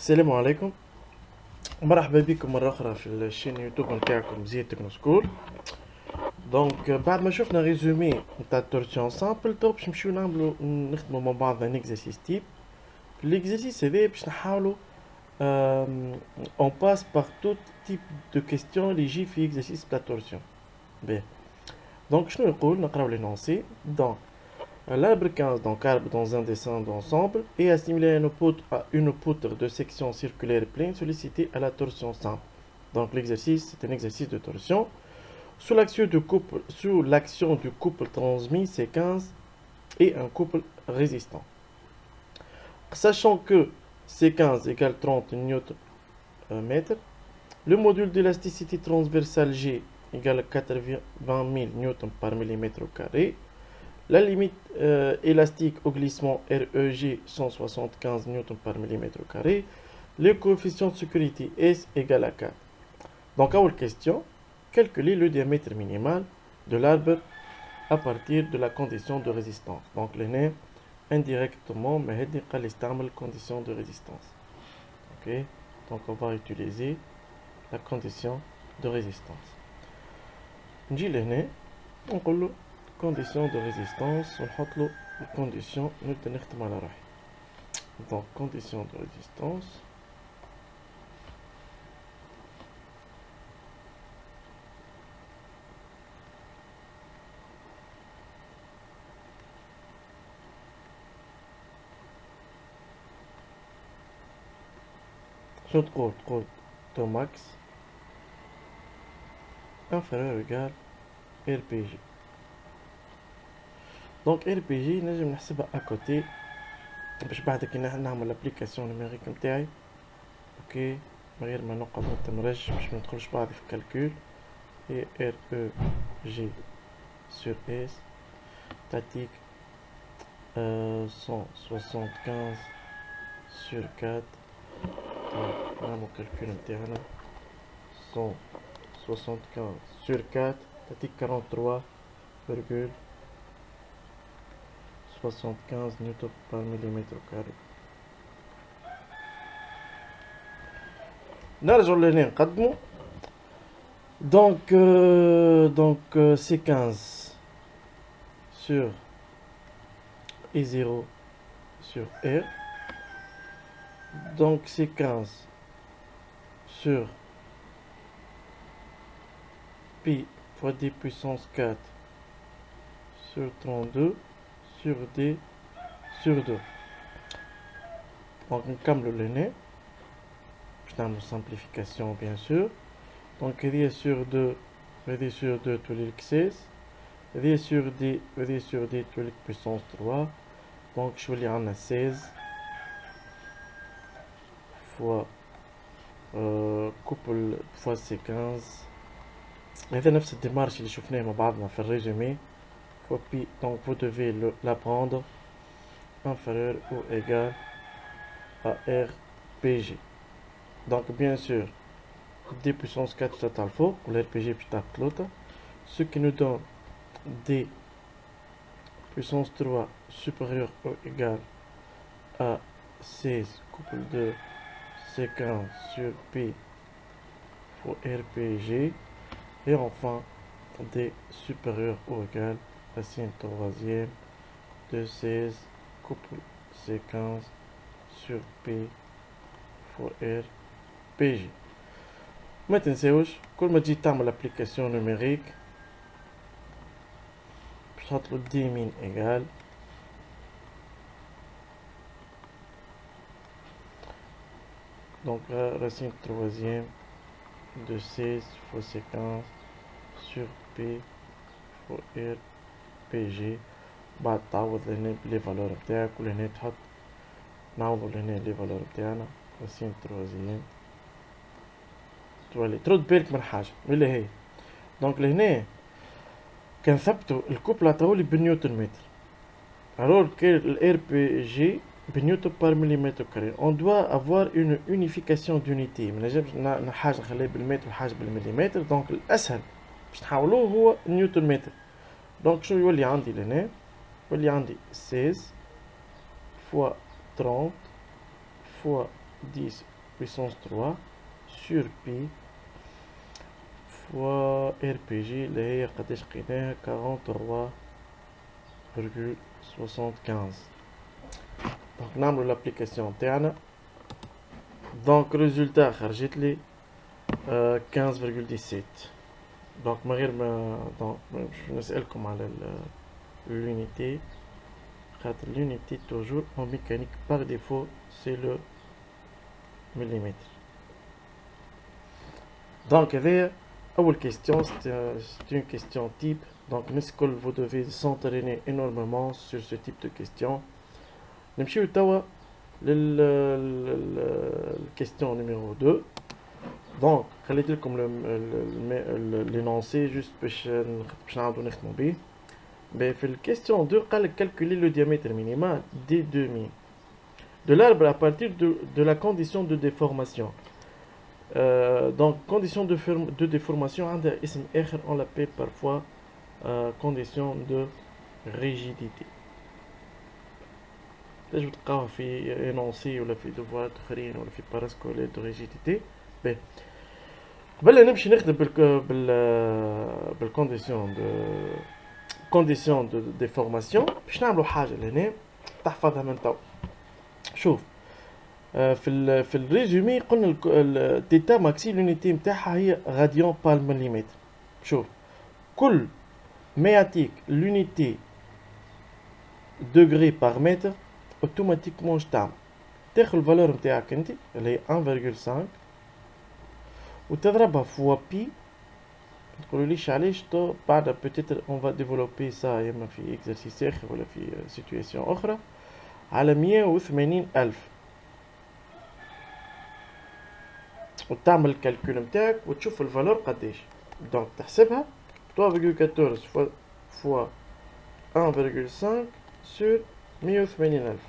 السلام عليكم. مرحبا بكم مرة أخرى في الشين يوتيوب نتاعكم زيد تكنو سكول. دونك بعد ما شفنا ريزومي نتاع التورسيون سامبل تو باش نمشيو نخدمو مع بعض ان اكزرسيس تيب. في الاكزرسيس هذا باش نحاولو اون باس باغ توت تيب دو كيستيون اللي يجي في اكزرسيس تاع التورسيون. باهي دونك شنو يقول؟ نقراو لينونسي. دونك l'arbre 15 donc arbre dans un dessin d'ensemble est assimilé à une poutre de section circulaire pleine sollicitée à la torsion simple. Donc l'exercice, c'est un exercice de torsion. Sous l'action du couple transmis C15 et un couple résistant. Sachant que C15 égale 30 Nm, le module d'élasticité transversale G égale 80 000 N par millimètre carré. La limite élastique au glissement REG 175 N par millimètre carré. Le coefficient de sécurité S égale à 4. Donc, à votre question, calculer le diamètre minimal de l'arbre à partir de la condition de résistance. Donc, l'année indirectement, mais la condition de résistance. Ok, donc on va utiliser la condition de résistance. نجي لهنا نقول له condition de résistance ونحط له الكونديسيون نبدا نخدم على روحي. donc condition de résistance شنو تقول تو ماكس inférieur ou égal RPG. دونك ار بي جي نجم نحسبها اكوتي باش بعد كي نعمل الابليكاسيون نيميريك نتاعي. اوكي من غير ما نقعد نتمرج باش ما ندخلش بعض في الكالكول. اي ار او جي سور اس تعطيك 175 سور 4. دونك نعمل الكالكول نتاعنا 175 سور 4 تعطيك 43,75 newtons par millimètre carré. نرجع لهنا نقدمو. donc c'est 15 sur I0 sur R. donc c'est 15 sur pi fois d puissance 4 sur 32 sur d sur 2. donc نكملو لهنا باش نعملو simplification bien sûr. donc هذه sur 2 هذه sur 2 تولي 16 هذه sur d تولي puissance 3. donc شولي عندنا 16 fois couple fois C15. هذا نفس الديمارش اللي شفناه مع بعضنا في الريزومي. fois pi, donc vous devez la prendre inférieur ou égal à RPG. donc bien sûr d puissance 4 total faux ou l'RPG putain l'autre, ce qui nous donne d puissance 3 supérieur ou égal à 16 couple de C15 sur pi pour RPG. et enfin d supérieur ou égal à sin troisième de 16 couple C15 sur P fois R PG. ما تنساوش كل ما تجي تعمل ابليكاسيون نوميريك باش تحطلو دي مين ايغال donc racine troisième de 16 fois C15 sur P fois R PG. بعد تعوض هنا بلي فالور بتاعك ولهنا تحط نعوضو لهنا لي فالور بتاعنا راسين تروازيام تولي ترد بالك من حاجة اللي هي دونك لهنا كنثبتو الكوبل عطاولي بالنيوتن متر alors que le RPG بنيوتن par millimètre carré. on doit avoir une unification d'unité. منجمش حاجة نخليها بالمتر وحاجة بالمليمتر. دونك الأسهل باش نحاولوه هو نيوتن متر. دونك شنو يولي عندي لهنا؟ يولي عندي 16 fois 30 fois 10 puissance 3 sur pi fois RPG اللي هي قداش لقيناها 43,75. دونك نعملو l'application تاعنا. دونك résultat خرجت لي 15,17. دونك من غير ما دونك باش نسألكم على l'unité خاطر l'unité toujours en mécanique par défaut c'est le millimètre. Donc هذايا أول question, c'est une question type. Donc vous devez s'entraîner énormément sur ce type de question. نمشيو توا question numéro 2. Donc خليت لكم l'énoncé juste باش نعاودو نخدمو بيه. Mais في question 2 قالك calculer le diamètre minimal des demi de l'arbre à partir de la condition de déformation. Donc condition de déformation عندها اسم آخر, on l'appelle parfois condition de rigidité. تجو تلقاوها في énoncé ولا في devoir آخرين ولا في parascolaire de rigidité. باهي قبل نمشي نخدم condition de déformation باش نعملو حاجة لهنا تحفظها من تو. شوف في الريزومي قلنا التيتا ماكسي لونيتي نتاعها هي غاديون بار مليمتر. شوف كل ما يعطيك لونيتي degré par mètre اوتوماتيكمون اش تعمل تاخذ الفالور نتاعك انت اللي هي 1.5 وتضربها فوا بي. تقولوا ليش علاش تو بعد بوتيتر اون فا ديفلوبي سا يا اما في اكزرسيس اخر ولا في سيتوياسيون اخرى على 180,000 وتعمل الكالكول نتاعك وتشوف الفالور قداش. دونك تحسبها 3.14 فوا 1.5 sur 180,000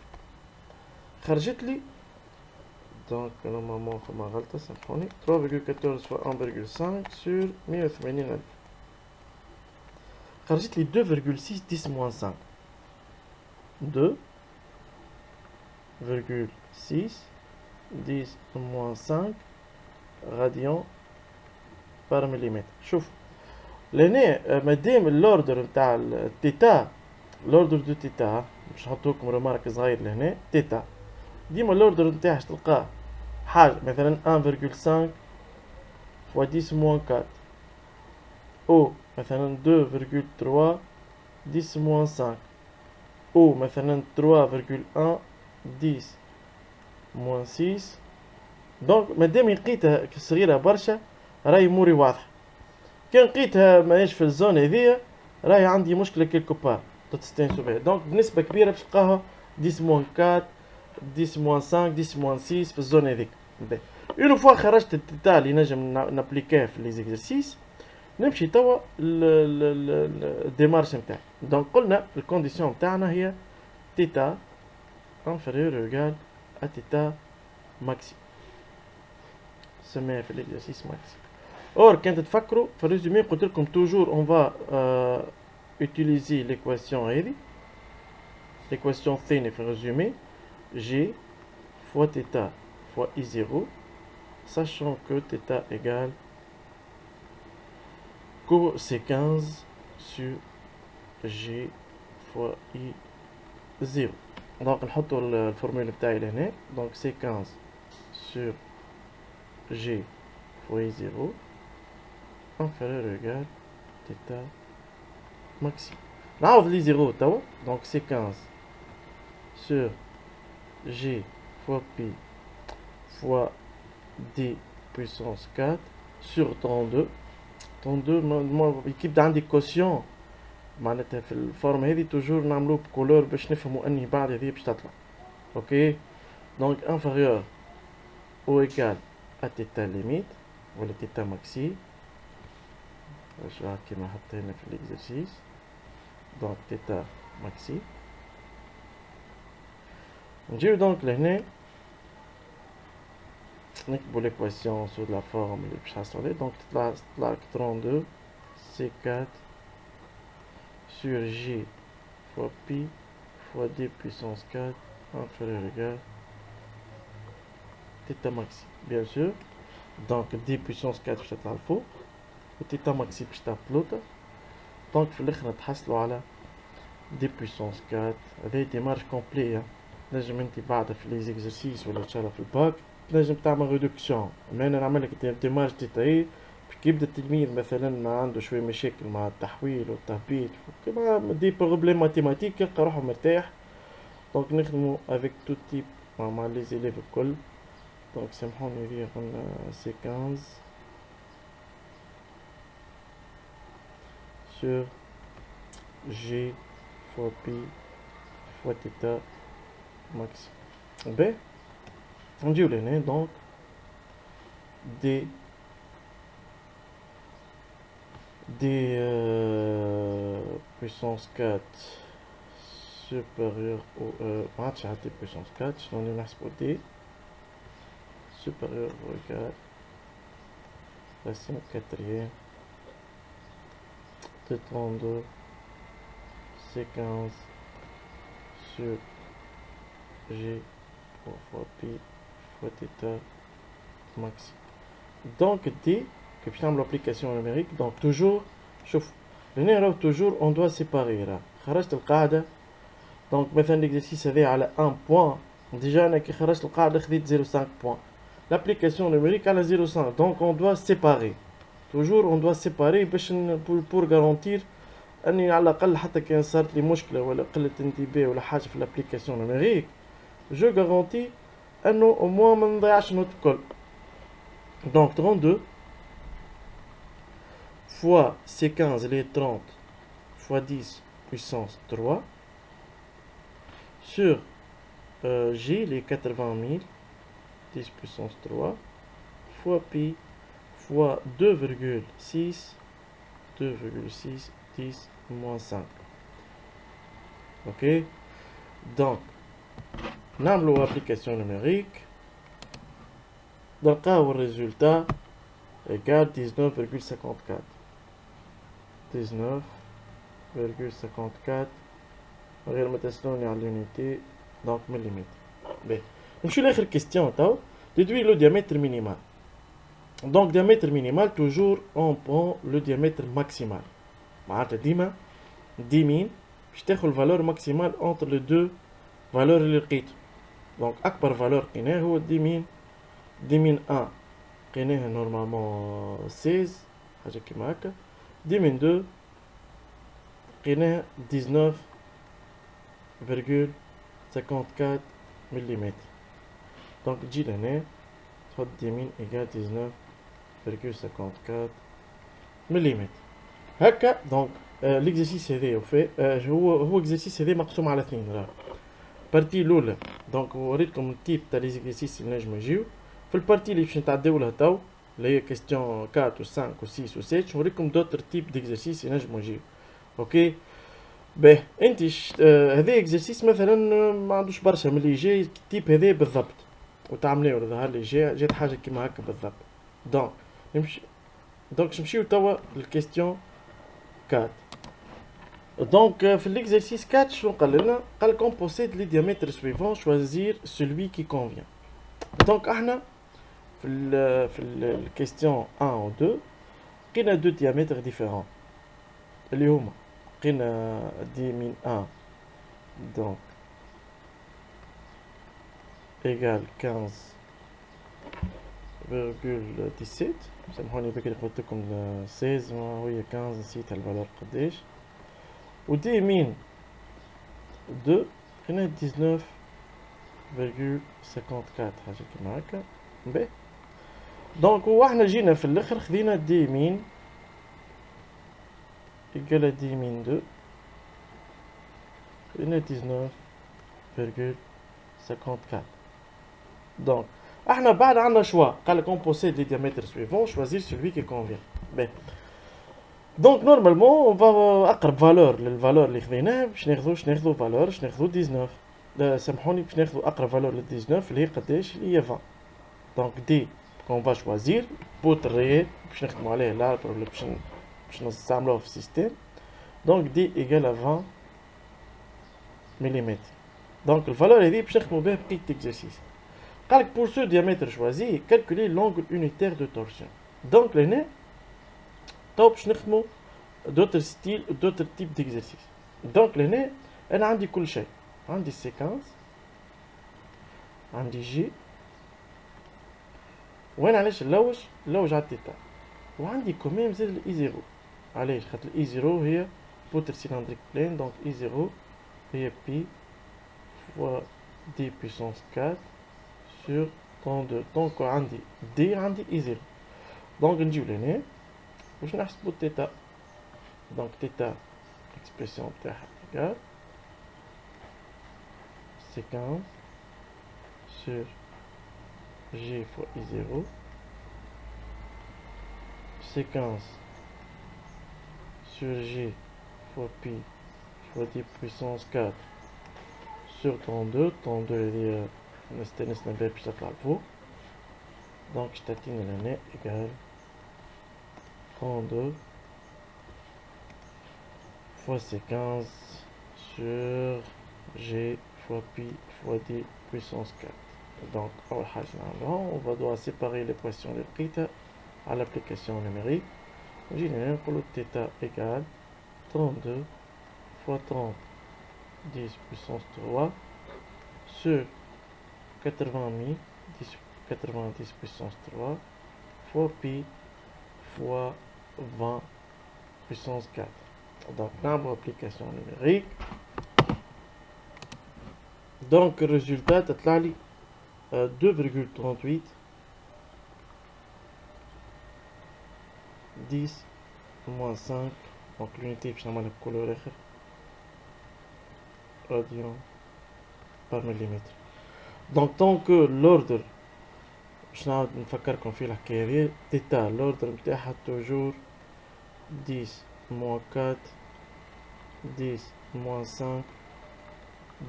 خرجت لي. دونك نورمالمون فما غلطة سامحوني 3.14 فوا 1.5 sur 180,000 خرجت لي 2.6 10 moins 5 2.6 10 moins 5 radian par millimètre. شوف لهنا مادام الاوردر نتاع التيتا الاوردر دو تيتا باش نحطولكم رمارك صغير لهنا تيتا ديما الاوردر نتاعها تلقاه حاجة مثلا 1.5 fois 10 moins 4 او مثلا 2.3 10 moins 5 او مثلا 3.1 10 moins 6. دونك مادام لقيتها صغيرة برشا راهي اموري واضحة. كان لقيتها ماهيش في الزون هذيا راهي عندي مشكلة كيلكو بار تستانسو بها. دونك بنسبة كبيرة باش تلقاها 10 moins 4 10 moins 5 10 moins 6 في الزون هذيك. اون فوا خرجت التيتا اللي نجم نابليكيه في لي زيكزرسيس نمشي توا الديمارش نتاعي. دونك قلنا الكونديسيون نتاعنا هي تيتا inférieur ou égal à تيتا ماكسي سميها في الاكزرسيس ماكسي. اور كان تتفكروا في الريزومي قلت لكم توجور اون فا utiliser l'équation هذه l'équation الثانية في الريزومي g fois θ fois i0 sachant que θ égale cos15 sur g fois i0. دونك نحطوا الفورمول بتاعي لهنا. دونك c15 sur g fois i0 inférieur ou égal θ maxi. نعوض لي 0 توا. دونك c15 sur g fois pi fois d puissance 4 sur 32. 32 كيف عندي كوسيون معناتها في الفورم هذه توجور نعملوه بكولور باش نفهموا اني بعد هذه باش تطلع. اوكي دونك انفيريور او ايكال ا تيتا ليميت ولا تيتا ماكسي واش كيما حط هنا في الاكزرسيس. دونك تيتا ماكسي نجيو دونك لهنا نكتبو ليكواسيون سو لا فورم اللي باش نحصلو عليه. دونك تطلع 32 C4 sur G fois pi fois d puissance 4 inférieur égal theta maxi bien sûr. Donc d puissance 4 باش تطلع لفوق و theta maxi باش تهبط. دونك في الاخر نتحصلوا على دي بويسونس 4. هذا ديمارش كومبلي. نجم انت بعد في لي زيكزرسيس ولا ان شاء الله في الباك تنجم تعمل ريدكسيون. اما انا نعمل لك ديمارش ديتايي باش كي يبدا التلميذ مثلا ما عنده شويه مشاكل مع التحويل والتهبيط كيما دي بروبليم ماتيماتيك يلقى روحه مرتاح. دونك نخدمو افيك تو تيب مع لي زيليف الكل. دونك سامحوني هذيا قلنا سي 15 sur G fois pi fois theta max. B, on dit le donc D puissance 4 supérieur au D puissance 4 on est là pour D supérieur au 4 racine quatrième de 32 C15 sur G fois pi fois theta max. Donc D que بنعمل l'application numérique. Donc toujours شوف هنا راهو toujours on doit séparer. راه خرجت القاعدة. Donc مثلا l'exercice هذا على 1 point déjà انا كي خرجت القاعدة خذيت 0.5 point. L'application numérique على 0.5 donc on doit séparer. toujours on doit séparer باش pour garantir اني على الاقل حتى كان صارت لي مشكلة ولا قلة انتباه ولا حاجة في l'application numérique je garantis انه au moins ما نضيعش النوت الكل. Donc 32 fois C15 les 30 fois 10 puissance 3 sur G les 80 000 10 puissance 3 fois pi fois 2,6 10 moins 5. Ok, donc نعملوا application numérique نلقاو الريزولtat égale 19,54 19,54 غير ما تسلوني على l'unité donc millimètre. باهي نمشيو لاخر كيستيون تو déduire le diamètre minimal. Donc diamètre minimal toujours on prend le diamètre maximal. معناتها ديما دي مين باش تاخذ الفالور ماكسيمال entre les deux valeurs اللي لقيتو. donc اكبر فالور لقيناه هو دي مين 1 لقيناها نورمالمون 16 حاجه كيما هكا. دي مين 2 لقيناها 19,54 ملم. دونك تجي لهنا تحط دي مين ايكال 19,54 ملم هكا. دونك ليكزرسيس هذا وفي هو اكزرسيس هذا مقسوم على اثنين. راه البارتي الاولى دونك وريتكم التيب تاع لي زيكزرسيس اللي نجمو يجيو. في البارتي اللي باش نتعداو لها تو اللي هي كيستيون 4 و 5 و 6 و 7 نوريكم دوتر تيب ديكزرسيس اللي نجمو يجيو. اوكي باهي انت هذا اكزرسيس مثلا ما عندوش برشا من اللي جاي التيب هذا بالضبط وتعملوه ظهر لي جات حاجه كيما هكا بالضبط. دونك نمشيو توا للكيستيون 4. Donc, في l'exercice 4, شنو قال لنا؟ قال qu'on possède les diamètres suivants, choisir celui qui convient. Donc, احنا في الكيستيون 1 و 2 لقينا دو diamètres différents اللي هما لقينا دي من 1 donc égale 15,17. سامحوني بكري قلت لكم 16 وهي 15 نسيت الفالور قداش. و دي مين 2 لقينا 19,54 حاجة كيما هكا. باهي دونك واحنا جينا في الاخر خذينا دي مين ايكال دي مين 2 خذينا 19,54. دونك احنا بعد عندنا شوا قال لك on possède les diamètres suivants, choisir celui qui convient. باهي دونك نورمالمون اون فا اقرب فالور للفالور اللي خذيناه باش ناخذو فالور باش ناخذو 19. سامحوني باش ناخذو اقرب فالور ل 19 اللي هي قداش اللي هي 20. دونك دي كون فا شوازير بوتر ريال باش نخدمو عليه لاربر ولا باش نستعملوه في السيستم. دونك دي ايكال 20 ملم. دونك الفالور هذه باش نخدمو بها بقية الاكزرسيس. Pour ce diamètre choisi, calculer l'angle unitaire de torsion. Donc, là, top, je n'ai d'autres styles, d'autres types d'exercices. Donc, là, أنا عندي كل شيء. عندي séquence, عندي J, وين علاش اللوج على التيتا. وعندي كوميم زاد الاي زيرو. علاش؟ خاطر الاي زيرو هي بوتر سيلندريك بلين، دونك اي زيرو هي بي فوا دي بويسونس 4 sur 32. دونك عندي دي عندي اي زيرو. دونك نجيو لهنا باش نحسبو تيتا. دونك تيتا الاكسبرسيون تاعها ايكال séquence sur G fois I0, séquence sur G fois pi fois 10 puissance 4 sur 32. 32 هذه نستانسنا بها باش تطلع لفوق. دونك تعطينا لهنا ايكال 32 fois séquence sur G fois pi fois 10 puissance 4. Donc, on va devoir séparer l'équation de θ à l'application numérique. J'ai le θ égale 32 fois 30 10 puissance 3 sur 80 90 puissance 3 fois pi fois 20 puissance 4. Donc, nombre application numérique. Donc, le résultat est 2,38 10 moins 5. Donc, l'unité, je vais la couleur radian par millimètre. Donc, tant que l'ordre, je vais faire qu'on fait la carrière, θ, l'ordre est toujours 10 moins 4, 10 moins 5,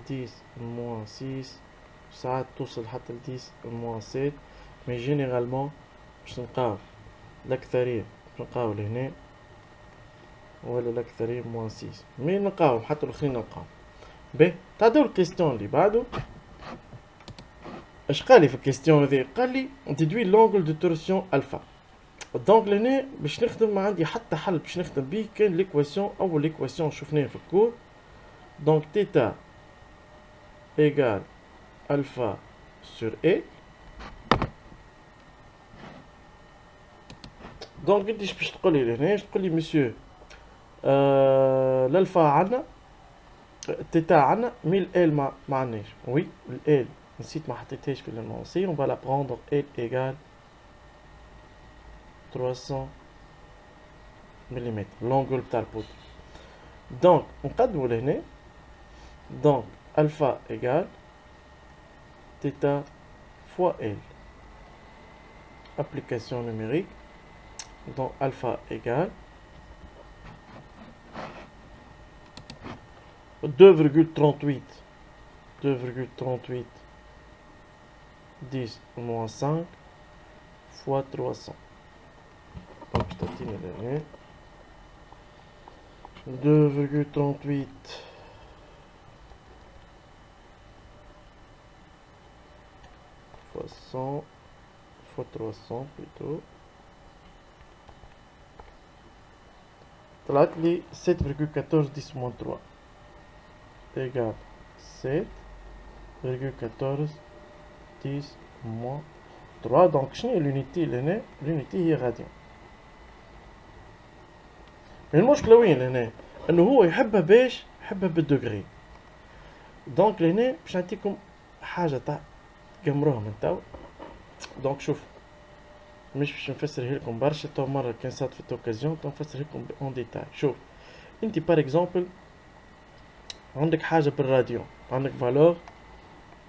10 moins 6, ساعات توصل حتى ل 10 moins 7. mais généralement باش نلقاو الأكثرية نلقاو لهنا ولا الأكثرية moins 6. مي نلقاو حتى الآخرين نلقاو. باهي تعداو الكيستيون اللي بعدو. اش قالي في الكيستيون هذي؟ قالي ديدوي لونغل دو تورسيون الفا. دونك لهنا باش نخدم ما عندي حتى حل باش نخدم بيه كان ليكواسيون اول ليكواسيون شفناها في الكور. دونك تيتا ايغال الفا sur A. دونك انت باش تقولي لهنا تقولي مسيو الالفا عندنا تيتا عندنا مي ال ما عندناش. وي ال نسيت ما حطيتهاش في لانونسي. on va la prendre L égale 300 ملم لونغول بتاع البودر. دونك نقدمو لهنا. دونك الفا égale θ fois L. Application numérique. Donc alpha égale 2,38 10 moins 5 fois 300. Donc je t'attends là. 2,38 fois 100 fois 300 plutôt. طلعت لي 7,14 10 moins 3 égale 7,14 10 moins 3. donc شنو هي l'unité لهنا؟ l'unité هي غاديان. المشكلة وين هنا؟ انه هو يحبها باش يحبها بالدوغري. دونك لهنا باش نعطيكم حاجة تاع قمروها من توا. دونك شوف مش باش نفسرها لكم برشا تو مرة كان صادفت اوكازيون تو نفسرها لكم اون ديتاي. شوف انت بار اكزومبل عندك حاجة بالراديون، عندك فالور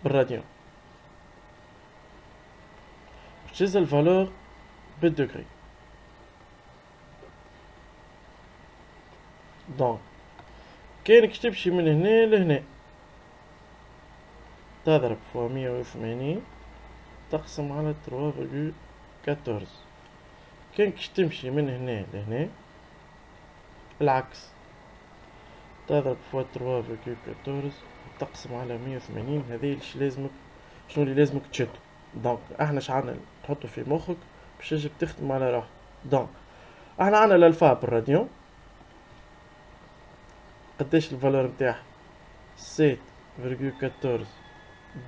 بالراديون، تجز الفالور بالدوغري. دونك كانك تمشي من هنا لهنا تضرب فوا 180 تقسم على 3,14. كانك تمشي من هنا لهنا العكس تضرب فوا 3,14 تقسم على 180. هذه اللي لازمك شنو اللي لازمك تشدو. دونك احنا شعرنا تحطوا في مخك باش تجي تخدم على روحك. دونك احنا عندنا الالفا بالراديون، قداش الفالور نتاعها 7,14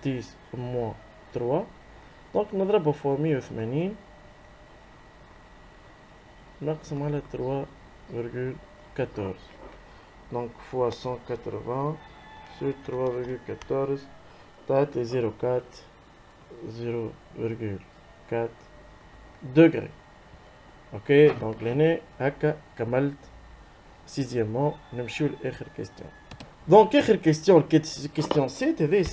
10 موان 3. دونك نضربها فوا 180 نقسم على 3,14. دونك فوا 180 sur 3,14 تعطي 0,4 degré. اوكي دونك لهنا هكا كملت سيزيامون. نمشيو لاخر كيستيون. دونك اخر كيستيون كيستيون 7 هذه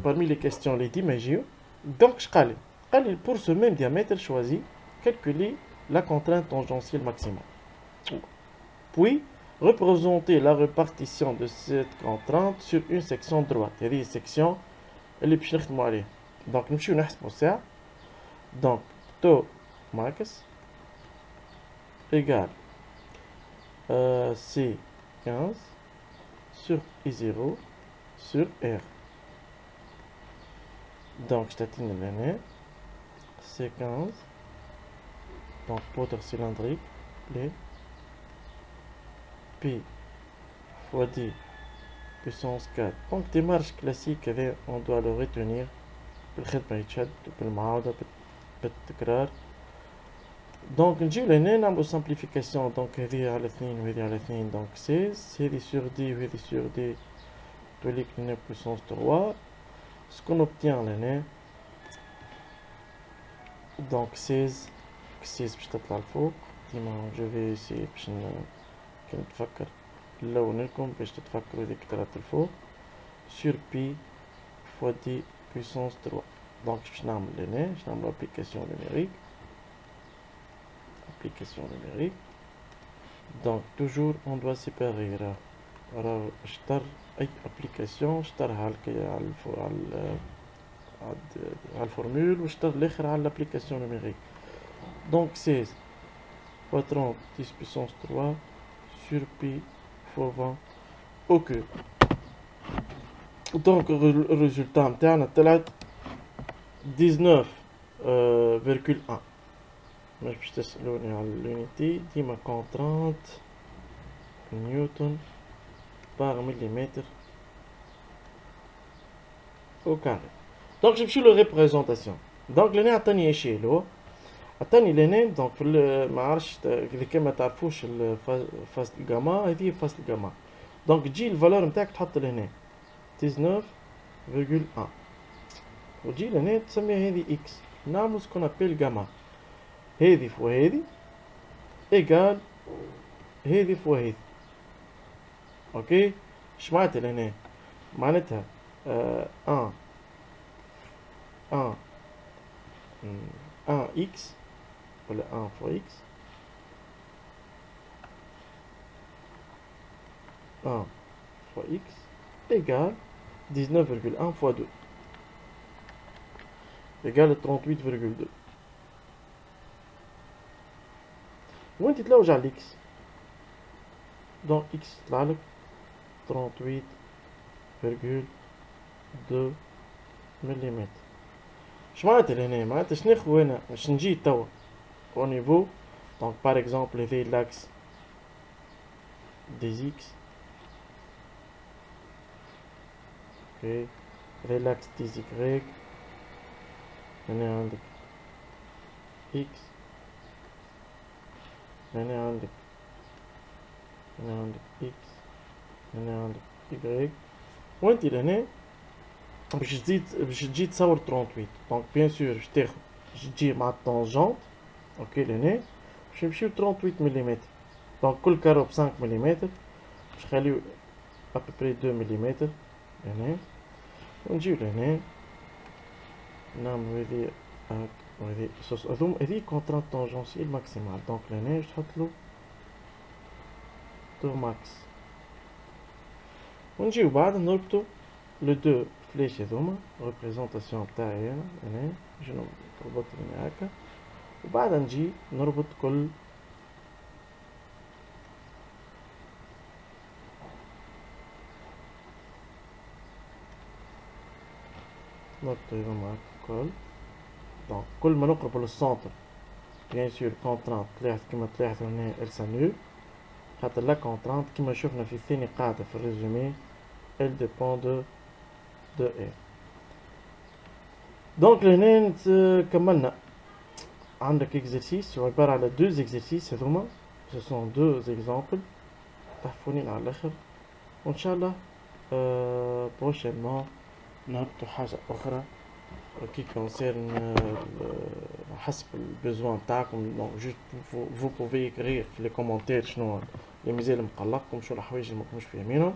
parmi les questions اللي ديما يجيو. دونك شقالي قالي pour ce même diamètre choisi calculer la contrainte tangentielle maximale, puis représenter la répartition de cette contrainte sur une section droite. هذه السكسيون اللي باش نخدمو عليها. دونك نمشيو نحسبو الساعة. دونك تو ماكس égale C15 sur I0 sur R. Donc je t'attends l'année C15, donc poudre cylindrique, les Pi fois 10 puissance 4. Donc démarche classique, on doit le retenir بالخدمة يتشد بالمعاودة بالتكرار. دونك نجيو لهنا نعملو simplification. دونك هذه على 2 وهذه على 2 دونك 16. هذه sur 10 وهذه sur 10 توليك لنا puissance 3. Ce qu'on obtient لهنا دونك 16 باش تطلع لفوق. ديما جو في اسي باش كي نتفكر نلون لكم باش تتفكروا هذيك طلعت لفوق sur pi fois 10 puissance 3. دونك باش نعمل لهنا باش نعملو application numérique. Donc toujours on doit séparer. Alors اشتر اي application اشترها على الفورمول واشتر الاخر على l'application numérique. Donc 16 fois 30 10 puissance 3 sur pi fois 20 au cube. Donc le résultat نتاعنا طلعت 19,1. مش باش تسألوني على اليونيتي ديما كونترانت نيوتن بار مليمتر او كاري. دونك نمشيو لو ريبريزونطاسيون. دونك لهنا عطاني اشيل هو عطاني لهنا. دونك في ما عرفتش اذا كان ما تعرفوش فاصل الجاما هذه فاصل الجاما. دونك تجي الفالور نتاعك تحط لهنا 19,1 وتجي لهنا تسميها هذه اكس. نعملو سكون ابيل جاما هذه فوا هذه ايجال هذه فوا هذه. اوكي اش معناتها لهنا؟ معناتها ان اكس ولا ان فوا اكس ان فوا اكس ايجال 19,1 فوا 2 ايجال 38,2. وانت تلوج على الاكس. دونك اكس يطلعلك 38,2 مليمتر. اش معناتها لهنا؟ معناتها شناخدو هنا باش نجي توا او نيفو. دونك بار اكزومبل هذي لاكس دي اكس. اوكي هذي لاكس دي زيكغيك. هنا عندك اكس هنا عندك اكس هنا عندك y. وانت لهنا باش تجي تصور 38. دونك بيان سور باش تاخد باش تجي مع الطونجونت. اوكي لهنا باش نمشيو 38 مليمتر. دونك كل كارو ب 5 مليمتر باش نخليو ابري 2 مليمتر هنا. ونجيو لهنا نعملو هذي هاك وهذي صوص هذوما هذي كونترانت طونجونسيال ماكسيمال. دونك لهنا باش تحطلو تو ماكس. ونجيو بعد نربطو لو دو فلاش هذوما ريبريزونطاسيون تاعي هنا شنو نربط هنا هكا. وبعد نجي نربط كل نوتو معاك الكل. دونك كل ما نقرب للسونتر بيان سور كونترانت طلعت كيما تلاحظوا هنا ال s'annule خاطر لا كونترانت كيما شفنا في ثاني قاعدة في الريزومي elle dépend de R. دونك لهنا كملنا. عندك اكزرسيس هو عبارة على دو اكزرسيس هذوما ce sont deux exemples تحفونين على الاخر وان شاء الله بروشينمون نهبطوا حاجة أخرى qui concerne حسب البيزوان تاعكم. دونك جوست vous pouvez écrire في les commentaires شنو اللي مازال مقلقكم شو الحوايج اللي ماكمش فاهمينهم.